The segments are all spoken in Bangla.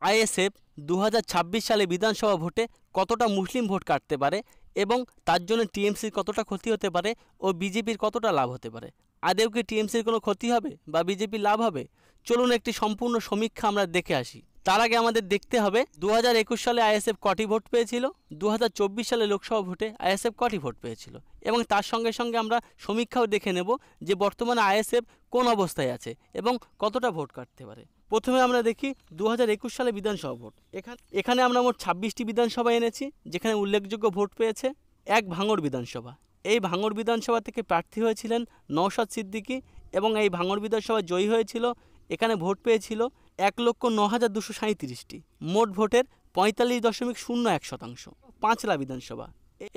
আইএসএফ 2026 সালে বিধানসভা ভোটে কতটা মুসলিম ভোট কাটতে পারে এবং তার জন্য টিএমসির কতটা ক্ষতি হতে পারে ও বিজেপির কতটা লাভ হতে পারে। আদৌ কি টিএমসির কোনো ক্ষতি হবে বা বিজেপির লাভ হবে? চলুন একটি সম্পূর্ণ সমীক্ষা আমরা দেখে আসি। তার আগে আমাদের দেখতে হবে 2021 সালে আইএসএফ কটি ভোট পেয়েছিল, 2024 সালে লোকসভা ভোটে আইএসএফ কটি ভোট পেয়েছিল, এবং তার সঙ্গে সঙ্গে আমরা সমীক্ষাও দেখে নেব যে বর্তমানে আইএসএফ কোন অবস্থায় আছে এবং কতটা ভোট কাটতে পারে। প্রথমে আমরা দেখি 2021 সালে বিধানসভা ভোট। এখানে আমরা মোট 26টি বিধানসভা এনেছি, যেখানে উল্লেখযোগ্য ভোট পেয়েছে এক ভাঙড় বিধানসভা। এই ভাঙড় বিধানসভা থেকে প্রার্থী হয়েছিলেন নওশাদ সিদ্দিকী এবং এই ভাঙড় বিধানসভা জয়ী হয়েছিল। এখানে ভোট পেয়েছিল 1,09,237টি। মোট ভোটের 45.01%। পাঁচলা বিধানসভা,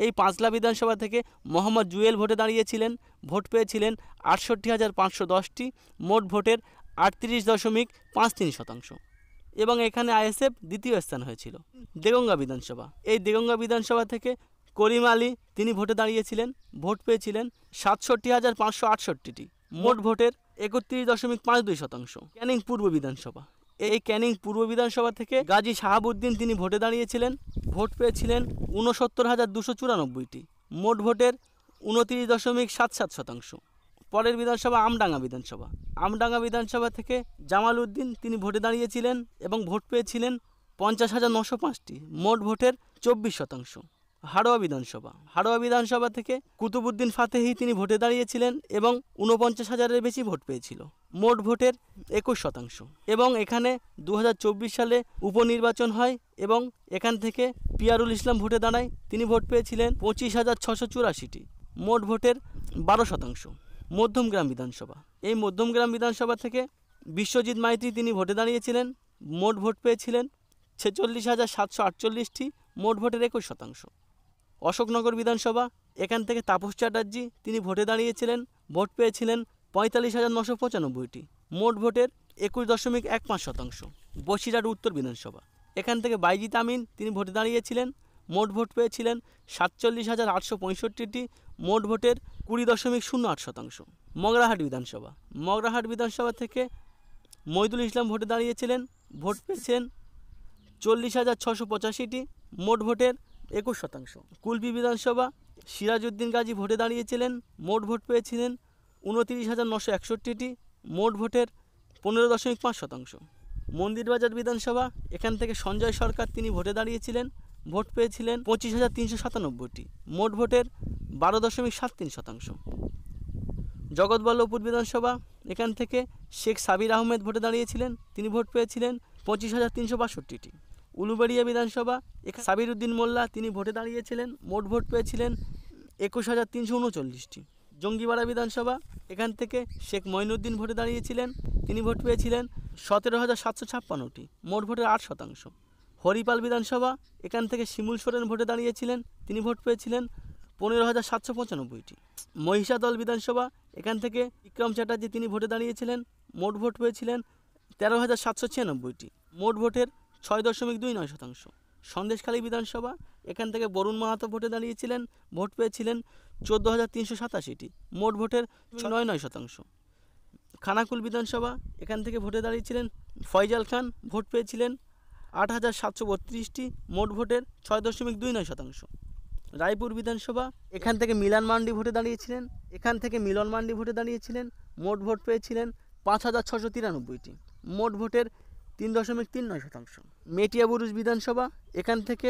এই পাঁচলা বিধানসভা থেকে মোহাম্মদ জুয়েল ভোটে দাঁড়িয়েছিলেন, ভোট পেয়েছিলেন 68,510টি। মোট ভোটের 38.53%। এবং এখানে আইএসএফ দ্বিতীয় স্থান হয়েছিল। দেগঙ্গা বিধানসভা, এই দেগঙ্গা বিধানসভা থেকে করিম আলী তিনি ভোটে দাঁড়িয়েছিলেন, ভোট পেয়েছিলেন 67,568টি। মোট ভোটের 31.52%। ক্যানিং পূর্ব বিধানসভা, এই ক্যানিং পূর্ব বিধানসভা থেকে গাজী শাহাবুদ্দিন তিনি ভোটে দাঁড়িয়েছিলেন, ভোট পেয়েছিলেন 69,294টি। মোট ভোটের 29.77%। পরের বিধানসভা আমডাঙ্গা বিধানসভা। আমডাঙ্গা বিধানসভা থেকে জামাল উদ্দিন তিনি ভোটে দাঁড়িয়েছিলেন এবং ভোট পেয়েছিলেন 50,905টি। মোট ভোটের 24%। হাড়োয়া বিধানসভা, হাড়োয়া বিধানসভা থেকে কুতুবুদ্দিন ফাতেহি তিনি ভোটে দাঁড়িয়েছিলেন এবং 49,000-এর বেশি ভোট পেয়েছিল। মোট ভোটের 21%। এবং এখানে 2024 সালে উপনির্বাচন হয় এবং এখান থেকে পিয়ারুল ইসলাম ভোটে দাঁড়ায়, তিনি ভোট পেয়েছিলেন 25,684টি। মোট ভোটের 12%। মধ্যমগ্রাম বিধানসভা, এই মধ্যমগ্রাম বিধানসভা থেকে বিশ্বজিৎ মাইতি তিনি ভোটে দাঁড়িয়েছিলেন, মোট ভোট পেয়েছিলেন 46,748টি। মোট ভোটের 21%। অশোকনগর বিধানসভা, এখান থেকে তাপস চ্যাটার্জি তিনি ভোটে দাঁড়িয়েছিলেন, ভোট পেয়েছিলেন 45,995টি। মোট ভোটের 21.15%। বসিরহাট উত্তর বিধানসভা, এখান থেকে বাইজিত আমিন তিনি ভোটে দাঁড়িয়েছিলেন, মোট ভোট পেয়েছিলেন 47,865টি। মোট ভোটের 20.08%। মগরাহাট বিধানসভা, মগরাহাট বিধানসভা থেকে মইদুল ইসলাম ভোটে দাঁড়িয়েছিলেন, ভোট পেয়েছেন 40,685টি। মোট ভোটের 21%। কুলপি বিধানসভা, সিরাজউদ্দিন গাজী ভোটে দাঁড়িয়েছিলেন, মোট ভোট পেয়েছিলেন 29,961টি। মোট ভোটের 15.5%। মন্দিরবাজার বিধানসভা, এখান থেকে সঞ্জয় সরকার তিনি ভোটে দাঁড়িয়েছিলেন, ভোট পেয়েছিলেন 25,397টি। মোট ভোটের 12.73%। জগৎবল্লভপুর বিধানসভা, এখান থেকে শেখ সাবির আহমেদ ভোটে দাঁড়িয়েছিলেন, তিনি ভোট পেয়েছিলেন 25,362টি। উলুবেড়িয়া বিধানসভা, এখানে সাবির উদ্দিন মোল্লা তিনি ভোটে দাঁড়িয়েছিলেন, মোট ভোট পেয়েছিলেন 21,339টি। জঙ্গিপাড়া বিধানসভা, এখান থেকে শেখ মঈনুদ্দিন ভোটে দাঁড়িয়েছিলেন, তিনি ভোট পেয়েছিলেন 17,756টি। মোট ভোটের 8%। হরিপাল বিধানসভা, এখান থেকে শিমুল সোরেন ভোটে দাঁড়িয়েছিলেন, তিনি ভোট পেয়েছিলেন 15,795টি। মহিষাদল বিধানসভা, এখান থেকে বিক্রম চ্যাটার্জি তিনি ভোটে দাঁড়িয়েছিলেন, মোট ভোট পেয়েছিলেন 13,796টি। মোট ভোটের 6.29%। সন্দেশখালী বিধানসভা, এখান থেকে বরুণ মাহাতো ভোটে দাঁড়িয়েছিলেন, ভোট পেয়েছিলেন 14,387টি। মোট ভোটের 9.9%। খানাকুল বিধানসভা, এখান থেকে ভোটে দাঁড়িয়েছিলেন ফয়জাল খান, ভোট পেয়েছিলেন 8,732টি। মোট ভোটের 6.29%। রায়পুর বিধানসভা, এখান থেকে মিলন মান্ডি ভোটে দাঁড়িয়েছিলেন, মোট ভোট পেয়েছিলেন 5,693টি। মোট ভোটের 3.39%। মেটিয়াবুরুজ বিধানসভা, এখান থেকে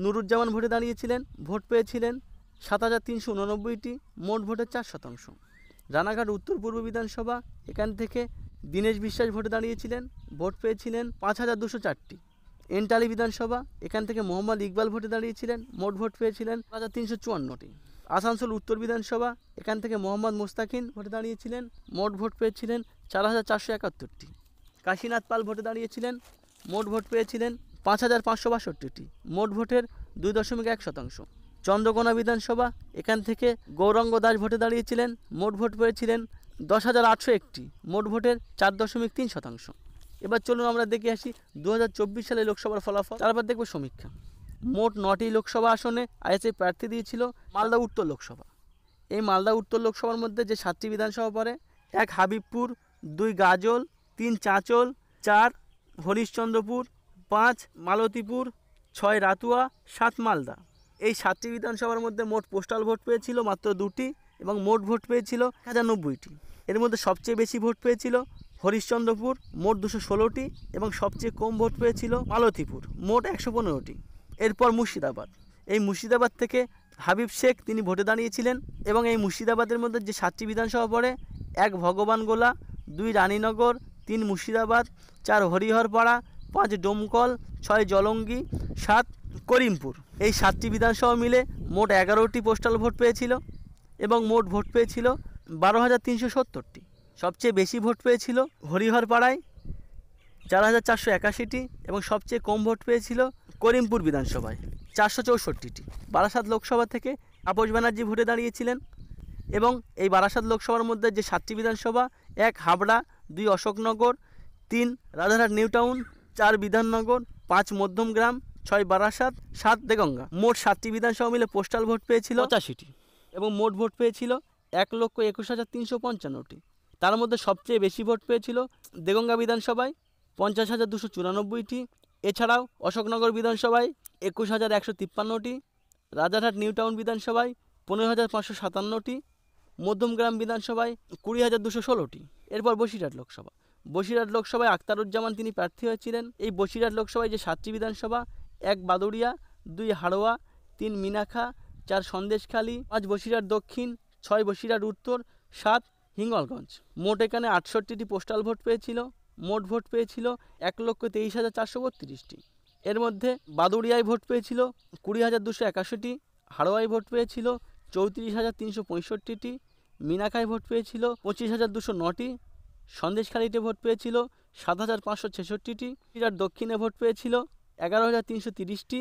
নুরুজ্জামান ভোটে দাঁড়িয়েছিলেন, ভোট পেয়েছিলেন 7,389টি। মোট ভোটের 4%। রানাঘাট উত্তর পূর্ব বিধানসভা, এখান থেকে দীনেশ বিশ্বাস ভোটে দাঁড়িয়েছিলেন, ভোট পেয়েছিলেন 5,204টি। এন্টালি বিধানসভা, এখান থেকে মোহাম্মদ ইকবাল ভোটে দাঁড়িয়েছিলেন, মোট ভোট পেয়েছিলেন 5,354টি। আসানসোল উত্তর বিধানসভা, এখান থেকে মোহাম্মদ মোস্তাকিন ভোটে দাঁড়িয়েছিলেন, মোট ভোট পেয়েছিলেন 4,471টি। কাশীনাথ পাল ভোটে দাঁড়িয়েছিলেন, মোট ভোট পেয়েছিলেন 5,562টি। মোট ভোটের 2.1%। চন্দ্রকোনা বিধানসভা, এখান থেকে গৌরাঙ্গ দাস ভোটে দাঁড়িয়েছিলেন, মোট ভোট পেয়েছিলেন 10,801টি। মোট ভোটের 4.3%। এবার চলুন আমরা দেখে আসি 2024 সালে লোকসভার ফলাফল, তারপর দেখব সমীক্ষা। মোট 9টি লোকসভা আসনে আইএসএফ প্রার্থী দিয়েছিল। মালদা উত্তর লোকসভা, এই মালদা উত্তর লোকসভার মধ্যে যে 7টি বিধানসভা পড়ে, 1 হাবিবপুর, 2 গাজল, 3 চাঁচল, 4 হরিশ্চন্দ্রপুর, 5 মালতীপুর, 6 রাতুয়া, 7 মালদা। এই 7টি বিধানসভার মধ্যে মোট পোস্টাল ভোট পেয়েছিল মাত্র 2টি এবং মোট ভোট পেয়েছিল 1090টি। এর মধ্যে সবচেয়ে বেশি ভোট পেয়েছিল হরিশ্চন্দ্রপুর, মোট 216টি এবং সবচেয়ে কম ভোট পেয়েছিল মালতীপুর, মোট 115টি। এরপর মুর্শিদাবাদ। এই মুর্শিদাবাদ থেকে হাবিব শেখ তিনি ভোটে দাঁড়িয়েছিলেন এবং এই মুর্শিদাবাদের মধ্যে যে 7টি বিধানসভা পড়ে 1 ভগবানগোলা, 2 রানীনগর, 3 মুর্শিদাবাদ, 4 হরিহরপাড়া, 5 ডোমকল, 6 জলঙ্গি, 7 করিমপুর। এই 7টি বিধানসভা মিলে মোট 11টি পোস্টাল ভোট পেয়েছিল এবং মোট ভোট পেয়েছিল 12,370টি। সবচেয়ে বেশি ভোট পেয়েছিল হরিহরপাড়ায় 4,481টি এবং সবচেয়ে কম ভোট পেয়েছিল করিমপুর বিধানসভায় 464টি। বারাসাত লোকসভা থেকে তাপস ব্যানার্জি ভোটে দাঁড়িয়েছিলেন এবং এই বারাসাত লোকসভার মধ্যে যে 7টি বিধানসভা 1 হাবড়া, 2 অশোকনগর, 3 রাজারহাট নিউ টাউন, 4 বিধাননগর, 5 মধ্যমগ্রাম, 6 বারাসাত, 7 দেগঙ্গা। মোট 7টি বিধানসভা মিলে পোস্টাল ভোট পেয়েছিল 85টি এবং মোট ভোট পেয়েছিল 1,21,355টি। তার মধ্যে সবচেয়ে বেশি ভোট পেয়েছিল দেগঙ্গা বিধানসভায় 50,294টি। এছাড়াও অশোকনগর বিধানসভায় 21,153টি, রাজারহাট নিউ টাউন বিধানসভায় 15,557টি, মধ্যমগ্রাম বিধানসভায় 20,216টি। এরপর বসিরহাট লোকসভা। বসিরহাট লোকসভায় আখতারুজ্জামান তিনি প্রার্থী হয়েছিলেন। এই বসিরহাট লোকসভায় যে 7টি বিধানসভা 1 বাদুড়িয়া, 2 হাড়োয়া, 3 মিনাখা, 4 সন্দেশখালী, 5 বসিরহাট দক্ষিণ, 6 বসিরহাট উত্তর, 7 হিঙ্গলগঞ্জ। মোট এখানে 68টি পোস্টাল ভোট পেয়েছিল। মোট ভোট পেয়েছিল 1,23,432টি। এর মধ্যে বাদুড়িয়ায় ভোট পেয়েছিল 20,281টি, হাড়োয়ায় ভোট পেয়েছিল 34,365টি, মিনাখায় ভোট পেয়েছিল 25,209টি, সন্দেশখালীতে ভোট পেয়েছিল 7,566টি, বসিরহাট দক্ষিণে ভোট পেয়েছিল 11,330টি,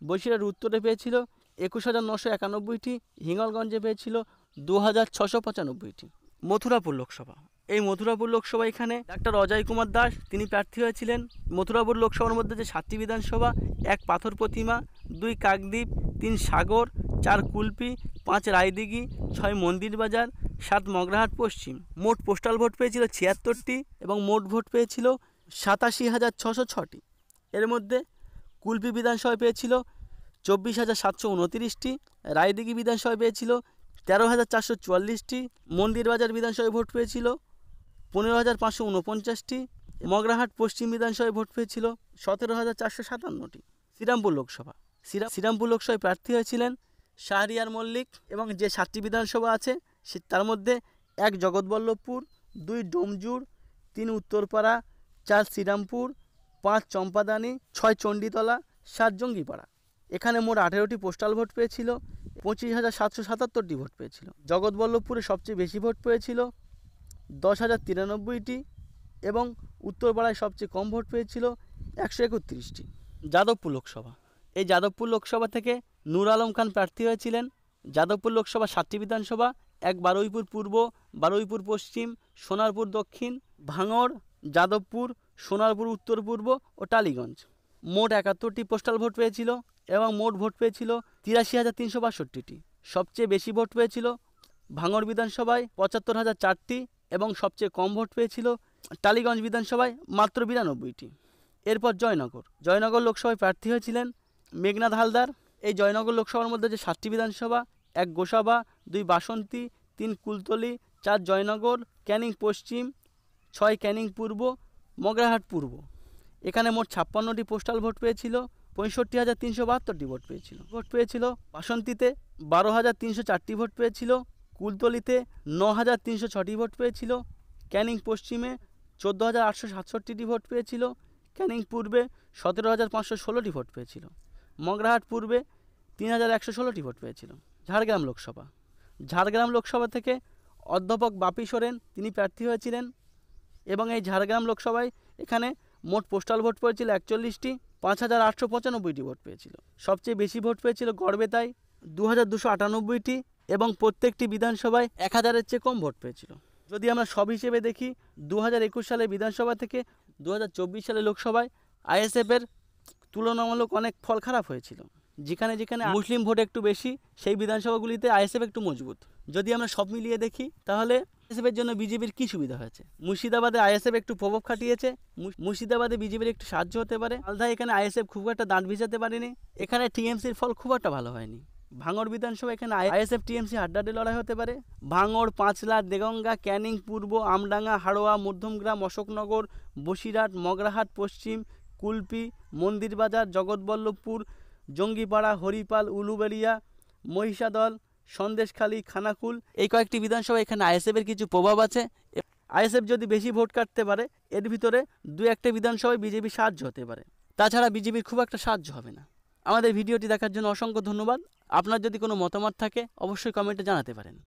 বসিরহাট উত্তরে পেয়েছিল 21,991টি, হিঙ্গলগঞ্জে পেয়েছিল 2,695টি। মথুরাপুর লোকসভা। এই মথুরাপুর লোকসভা এখানে ডাক্তার অজয় কুমার দাস তিনি প্রার্থী হয়েছিলেন। মথুরাপুর লোকসভার মধ্যে যে 7টি বিধানসভা 1 পাথর প্রতিমা, 2 কাকদ্বীপ, 3 সাগর, 4 কুলপি, 5 রায়দিঘি, 6 মন্দির বাজার, 7 মগরাহাট পশ্চিম। মোট পোস্টাল ভোট পেয়েছিল 76টি এবং মোট ভোট পেয়েছিল 87,606টি। এর মধ্যে কুলপি বিধানসভায় পেয়েছিল 24,729টি, রায়দিঘি বিধানসভায় পেয়েছিল 13,444টি, মন্দির বাজার বিধানসভায় ভোট পেয়েছিল 15,549টি, মগরাহাট পশ্চিম বিধানসভায় ভোট পেয়েছিল 17,457টি। শ্রীরামপুর লোকসভা। শ্রীরামপুর লোকসভায় প্রার্থী হয়েছিলেন শাহরিয়ার মল্লিক এবং যে 7টি বিধানসভা আছে তার মধ্যে 1 জগৎবল্লভপুর, 2 ডোমজুড়, 3 উত্তরপাড়া, 4 শ্রীরামপুর, 5 চম্পাদানি, 6 চণ্ডীতলা, 7 জঙ্গিপাড়া। এখানে মোট 18টি পোস্টাল ভোট পেয়েছিল, 25,777টি ভোট পেয়েছিল। জগৎবল্লভপুরে সবচেয়ে বেশি ভোট পেয়েছিল 10,093টি এবং উত্তরপাড়ায় সবচেয়ে কম ভোট পেয়েছিল 131টি। যাদবপুর লোকসভা। এই যাদবপুর লোকসভা থেকে নূর আলম খান প্রার্থী হয়েছিলেন। যাদবপুর লোকসভা 7টি বিধানসভা 1 বারুইপুর পূর্ব, বারুইপুর পশ্চিম, সোনারপুর দক্ষিণ, ভাঙড়, যাদবপুর, সোনারপুর উত্তর পূর্ব ও টালিগঞ্জ। মোট 71টি পোস্টাল ভোট পেয়েছিল এবং মোট ভোট পেয়েছিল 83,362টি। সবচেয়ে বেশি ভোট পেয়েছিল ভাঙড় বিধানসভায় 75,004টি এবং সবচেয়ে কম ভোট পেয়েছিল টালিগঞ্জ বিধানসভায় মাত্র 92টি। এরপর জয়নগর লোকসভায় প্রার্থী হয়েছিলেন মেঘনাথ হালদার। এই জয়নগর লোকসভার মধ্যে যে 7টি বিধানসভা 1 গোসাবা, 2 বাসন্তী, 3 কুলতলি, 4 জয়নগর, ক্যানিং পশ্চিম, 6 ক্যানিং পূর্ব, মগরাহাট পূর্ব। এখানে মোট 56টি পোস্টাল ভোট পেয়েছিল, 65,372টি ভোট পেয়েছিল। বাসন্তীতে 12,304টি ভোট পেয়েছিল, কুলতলিতে 9,306টি ভোট পেয়েছিল, ক্যানিং পশ্চিমে 14,867টি ভোট পেয়েছিল, ক্যানিং পূর্বে 17,516টি ভোট পেয়েছিল, মগরাহাট পূর্বে 3,116টি ভোট পেয়েছিল। ঝাড়গ্রাম লোকসভা থেকে অধ্যাপক বাপি সোরেন তিনি প্রার্থী হয়েছিলেন এবং এই ঝাড়গ্রাম লোকসভায় এখানে মোট পোস্টাল ভোট পড়েছিল 41টি, 5,895টি ভোট পেয়েছিল। সবচেয়ে বেশি ভোট পেয়েছিল গড়বেতায় 2,298টি এবং প্রত্যেকটি বিধানসভায় 1,000-এর চেয়ে কম ভোট পেয়েছিল। যদি আমরা সব হিসেবে দেখি 2021 সালে বিধানসভা থেকে 2024 সালে লোকসভায় আইএসএফের তুলনামূলক অনেক ফল খারাপ হয়েছিল। যেখানে মুসলিম ভোট একটু বেশি সেই বিধানসভাগুলিতে আইএসএফ একটু মজবুত। যদি আমরা সব মিলিয়ে দেখি তাহলে আইএসএফের জন্য বিজেপির কী সুবিধা হয়েছে? মুর্শিদাবাদে আইএসএফ একটু প্রভাব খাটিয়েছে, মুর্শিদাবাদে বিজেপির একটু সাহায্য হতে পারে। মালদায় এখানে আইএসএফ খুব একটা দাঁত ভিজাতে পারেনি। এখানে টিএমসির ফল খুব একটা ভালো হয়নি। ভাঙড় বিধানসভা এখানে আইএসএফ টিএমসি হাড্ডাহাড্ডি লড়াই হতে পারে। ভাঙড়, পাঁচলা, দেগঙ্গা, ক্যানিং পূর্ব, আমডাঙ্গা, হাড়োয়া, মধ্যমগ্রাম, অশোকনগর, বসিরহাট, মগরাহাট পশ্চিম, কুলপি, মন্দিরবাজার, জগৎবল্লভপুর, জঙ্গিপাড়া, হরিপাল, উলুবেড়িয়া, মহিষাদল, সন্দেশখালী, খানাকুল, এই কয়েকটি বিধানসভা এখানে আইএসএফের কিছু প্রভাব আছে। আইএসএফ যদি বেশি ভোট কাটতে পারে এর ভিতরে দু একটা বিধানসভায় বিজেপি সাহায্য হতে পারে, তাছাড়া বিজেপির খুব একটা সাহায্য হবে না। আমাদের ভিডিওটি দেখার জন্য অসংখ্য ধন্যবাদ। আপনার যদি কোনো মতামত থাকে অবশ্যই কমেন্টে জানাতে পারেন।